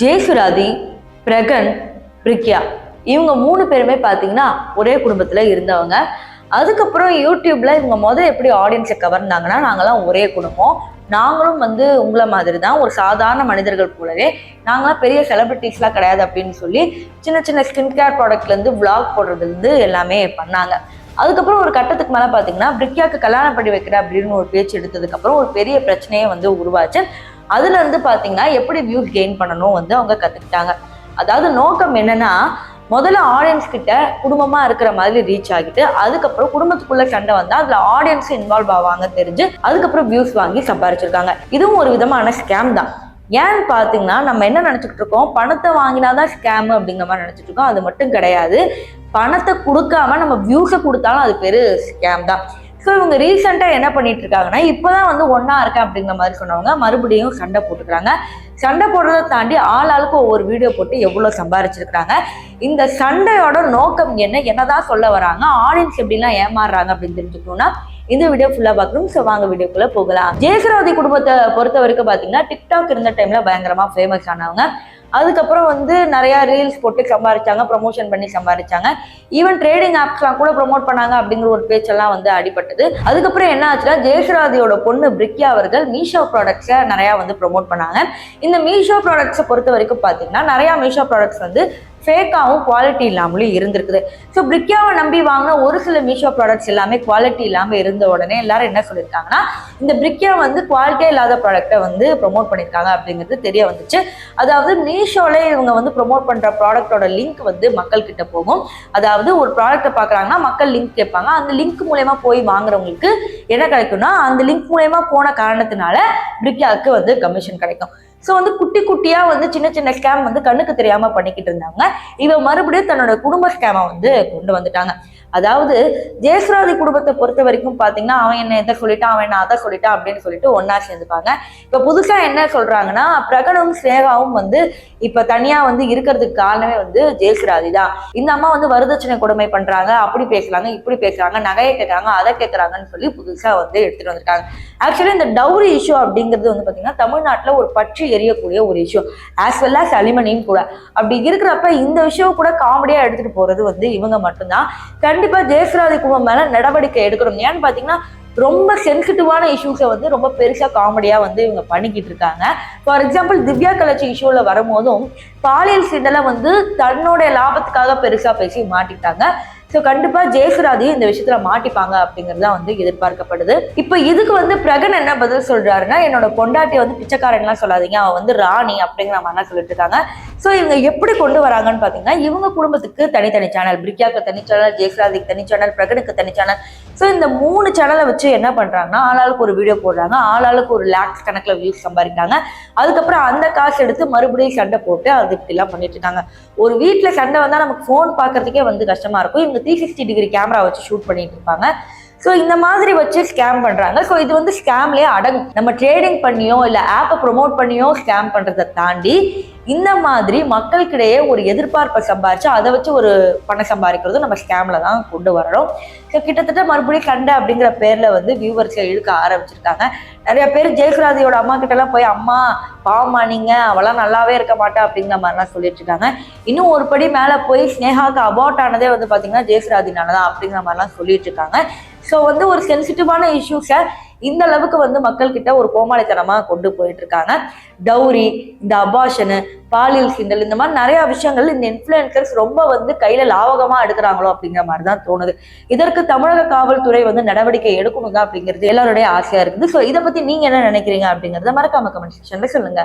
ஜெயசுராதி, பிரகன், பிரிக்யா இவங்க 3 பேருமே பார்த்தீங்கன்னா ஒரே குடும்பத்தில் இருந்தவங்க. அதுக்கப்புறம் யூடியூப்ல இவங்க எப்படி ஆடியன்ஸை கவர்ந்தாங்கன்னா, நாங்களாம் ஒரே குடும்பம், நாங்களும் உங்களை மாதிரி தான் ஒரு சாதாரண மனிதர்கள் போலவே, நாங்களாம் பெரிய செலிபிரிட்டிஸ்லாம் கிடையாது அப்படின்னு சொல்லி சின்ன சின்ன ஸ்கின் கேர் ப்ராடக்ட்லேருந்து விளாக் போடுறதுலேருந்து எல்லாமே பண்ணாங்க. அதுக்கப்புறம் ஒரு கட்டத்துக்கு மேலே பார்த்தீங்கன்னா பிரிக்யாவுக்கு கல்யாணம் பண்ணி வைக்கிறேன் அப்படின்னு ஒரு பேச்சு எடுத்ததுக்கப்புறம் ஒரு பெரிய பிரச்சனையே உருவாச்சு. அதுலேருந்து பார்த்தீங்கன்னா எப்படி வியூஸ் கெயின் பண்ணணும் அவங்க கற்றுக்கிட்டாங்க. அதாவது நோக்கம் என்னன்னா, முதல்ல ஆடியன்ஸ் கிட்ட குடும்பமா இருக்கிற மாதிரி ரீச் ஆகிட்டு, அதுக்கப்புறம் குடும்பத்துக்குள்ள சண்டை வந்தா அதுல ஆடியன்ஸ் இன்வால்வ் ஆவாங்க தெரிஞ்சு அதுக்கப்புறம் வியூஸ் வாங்கி சம்பாரிச்சிருக்காங்க. இதுவும் ஒரு விதமான ஸ்கேம் தான். ஏன்னு பார்த்தீங்கன்னா, நம்ம என்ன நினைச்சிட்டு இருக்கோம், பணத்தை வாங்கினாதான் ஸ்கேம் அப்படிங்கிற மாதிரி நினைச்சிட்டு இருக்கோம். அது மட்டும் கிடையாது. பணத்தை கொடுக்காம நம்ம வியூஸை கொடுத்தாலும் அது பேரு ஸ்கேம் தான். ஸோ இவங்க ரீசெண்டாக என்ன பண்ணிட்டு இருக்காங்கன்னா, இப்போதான் ஒன்றா இருக்கேன் அப்படிங்கிற மாதிரி சொன்னவங்க மறுபடியும் சண்டை போட்டுக்கிறாங்க. சண்டை போடுறதை தாண்டி ஆளாளுக்கு ஒவ்வொரு வீடியோ போட்டு எவ்வளோ சம்பாரிச்சிருக்கிறாங்க. இந்த சண்டையோட நோக்கம் என்னதான் சொல்ல வராங்க, ஆடியன்ஸ் எப்படிலாம் ஏமாறுறாங்க அப்படின்னு தெரிஞ்சுக்கணும்னா இந்த வீடியோ ஃபுல்லாக பார்க்கணும். ஸோ வாங்க வீடியோக்குள்ளே போகலாம். ஜெயசுராதி குடும்பத்தை பொறுத்த வரைக்கும் பார்த்தீங்கன்னா, டிக்டாக் இருந்த டைமில் பயங்கரமாக ஃபேமஸ் ஆனவங்க. அதுக்கப்புறம் நிறையா ரீல்ஸ் போட்டு சம்பாரிச்சாங்க, ப்ரொமோஷன் பண்ணி சம்பாரிச்சாங்க. ஈவன் ட்ரேடிங் ஆப்ஸ்லாம் கூட ப்ரொமோட் பண்ணாங்க அப்படிங்கிற ஒரு பேச்செல்லாம் அடிபட்டது. அதுக்கப்புறம் என்ன ஆச்சுன்னா, ஜெயசுராதியோட பொண்ணு பிரிக்யா அவர்கள் மீஷோ ப்ராடக்ட்ஸை நிறையா ப்ரொமோட் பண்ணாங்க. இந்த மீஷோ ப்ராடக்ட்ஸை பொறுத்த வரைக்கும் பார்த்தீங்கன்னா, நிறையா மீஷோ ப்ராடக்ட்ஸ் ஃபேக்காகவும் குவாலிட்டி இல்லாமலும் இருந்திருக்குது. ஸோ பிரிக்யாவை நம்பி வாங்கின ஒரு சில மீஷோ ப்ராடக்ட்ஸ் எல்லாமே குவாலிட்டி இல்லாமல் இருந்த உடனே எல்லாரும் என்ன சொல்லியிருக்காங்கன்னா, இந்த பிரிக்யா குவாலிட்டியே இல்லாத ப்ராடக்டை ப்ரொமோட் பண்ணியிருக்காங்க அப்படிங்கிறது தெரிய வந்துச்சு. அதாவது மீஷோல இவங்க ப்ரொமோட் பண்ணுற ப்ராடக்டோட லிங்க் மக்கள் கிட்ட போகும். அதாவது ஒரு ப்ராடக்டை பார்க்குறாங்கன்னா மக்கள் லிங்க் கேட்பாங்க. அந்த லிங்க் மூலயமா போய் வாங்குறவங்களுக்கு என்ன கிடைக்கும்னா, அந்த லிங்க் மூலயமா போன காரணத்தினால பிரிக்யாவுக்கு கமிஷன் கிடைக்கும். ஸோ குட்டி குட்டியா சின்ன சின்ன ஸ்கேம் கண்ணுக்கு தெரியாம பண்ணிக்கிட்டு இருந்தாங்க. இவ மறுபடியும் தன்னோட குடும்ப ஸ்கேமை கொண்டு வந்துட்டாங்க. அதாவது ஜெயசுராதி குடும்பத்தை பொறுத்த வரைக்கும் பாத்தீங்கன்னா, அவன் என்ன எதை சொல்லிட்டான், அவன் என்ன அதை சொல்லிட்டான் அப்படின்னு சொல்லிட்டு ஒன்னா சேர்ந்துப்பாங்க. இப்ப புதுசா என்ன சொல்றாங்கன்னா, பிரகனும் ஸ்னேகாவும் இப்ப தனியா இருக்கிறதுக்கு காரணமே ஜெயசுராதி தான். இந்த அம்மா வரதட்சணை கொடுமை பண்றாங்க, அப்படி பேசுறாங்க, இப்படி பேசுறாங்க, நகையை கேட்கறாங்க, அதை கேட்கறாங்கன்னு சொல்லி புதுசா எடுத்துட்டு வந்துட்டாங்க. ஆக்சுவலி இந்த டவுரி இஷ்யூ அப்படிங்கிறது பாத்தீங்கன்னா தமிழ்நாட்டுல ஒரு பற்றி எரியக்கூடிய ஒரு இஷ்யூ, ஆஸ் வெல் ஆஸ் அலிமனியும் கூட. அப்படி இருக்கிறப்ப இந்த விஷயம் கூட காமெடியா எடுத்துட்டு போறது இவங்க மட்டும்தான். கண்டிப்பா ஜெயசுராதி குடும்பம் மேல நடவடிக்கை எடுக்கணும். ஏன்னு பாத்தீங்கன்னா, ரொம்ப சென்சிட்டிவான இஷ்யூஸை ரொம்ப பெருசா காமெடியா இவங்க பண்ணிக்கிட்டு இருக்காங்க. ஃபார் எக்ஸாம்பிள் திவ்யா கலச்சி இஷ்யூல வரும்போதும் பாலியல் சீண்டலை தன்னுடைய லாபத்துக்காக பெருசா பேசி மாட்டிட்டாங்க. ஸோ கண்டிப்பா ஜெயசுராதி இந்த விஷயத்துல மாட்டிப்பாங்க அப்படிங்கிறது தான் எதிர்பார்க்கப்படுது. இப்போ இதுக்கு பிரகன் என்ன பதில் சொல்றாருன்னா, என்னோட பொண்டாட்டி பிச்சைக்காரன்லாம் சொல்லாதீங்க, அவ ராணி அப்படிங்கிற மாதிரிலாம் சொல்லிட்டு இருக்காங்க. ஸோ இவங்க எப்படி கொண்டு வராங்கன்னு பாத்தீங்கன்னா, இவங்க குடும்பத்துக்கு தனித்தனி சேனல், பிரிக்யாவுக்கு தனி சேனல், ஜெயசுராதிக்கு தனி சேனல், பிரகனுக்கு தனி சேனல். ஸோ இந்த 3 சேனலை வச்சு என்ன பண்றாங்கன்னா, ஆளாளுக்கு ஒரு வீடியோ போடுறாங்க, ஆளாளுக்கு ஒரு லேக்ஸ் கணக்கில் வியூஸ் சம்பாதிக்கிறாங்க. அதுக்கப்புறம் அந்த காசு எடுத்து மறுபடியும் சண்டை போட்டு அது இப்படிலாம் பண்ணிட்டு இருக்காங்க. ஒரு வீட்டில் சண்டை வந்தா நமக்கு ஃபோன் பார்க்கறதுக்கே கஷ்டமா இருக்கும். இவங்க 360 டிகிரி கேமரா வச்சு ஷூட் பண்ணிட்டு இருப்பாங்க. ஸோ இந்த மாதிரி வச்சு ஸ்கேம் பண்றாங்க. ஸோ இது ஸ்கேம்லேயே அடங்கும். நம்ம ட்ரேடிங் பண்ணியோ இல்லை ஆப்பை ப்ரொமோட் பண்ணியோ ஸ்கேம் பண்றதை தாண்டி இந்த மாதிரி மக்களுக்கிடையே ஒரு எதிர்பார்ப்பை சம்பாரிச்சு அதை வச்சு ஒரு பணம் சம்பாதிக்கிறது நம்ம ஸ்கேம்ல தான் கொண்டு வரணும். ஸோ கிட்டத்தட்ட மறுபடியும் சண்டை அப்படிங்கிற பேர்ல வியூவர்ஸை இழுக்க ஆரம்பிச்சிருக்காங்க. நிறைய பேர் ஜெயசுராதியோட அம்மா கிட்ட எல்லாம் போய், அம்மா பாவமா நீங்க, அவெல்லாம் நல்லாவே இருக்க மாட்டா அப்படிங்கிற மாதிரிலாம் சொல்லிட்டு இருக்காங்க. இன்னும் ஒரு படி மேல போய் ஸ்னேகாவுக்கு அபார்ட் ஆனதே பாத்தீங்கன்னா ஜெயசுராதினாலதான் அப்படிங்கிற மாதிரிலாம் சொல்லிட்டு இருக்காங்க. ஸோ ஒரு சென்சிட்டிவான இஷ்யூஸை இந்த அளவுக்கு மக்கள் கிட்ட ஒரு கோமாளித்தனமா கொண்டு போயிட்டு இருக்காங்க. டவுரி, இந்த அபார்ஷனு, பாலியல் கிண்டல், இந்த மாதிரி நிறைய விஷயங்கள் இந்த இன்ஃப்ளூயன்சர்ஸ் ரொம்ப கையில லாவகமா எடுக்கிறாங்களோ அப்படிங்கிற மாதிரி தான் தோணுது. இதற்கு தமிழக காவல்துறை நடவடிக்கை எடுக்கணும் தான் அப்படிங்கிறது எல்லாருடைய ஆசையா இருக்குது. ஸோ இதை பத்தி நீங்க என்ன நினைக்கிறீங்க அப்படிங்கறத மறக்காம கமெண்ட் செக்ஷன்ல சொல்லுங்க.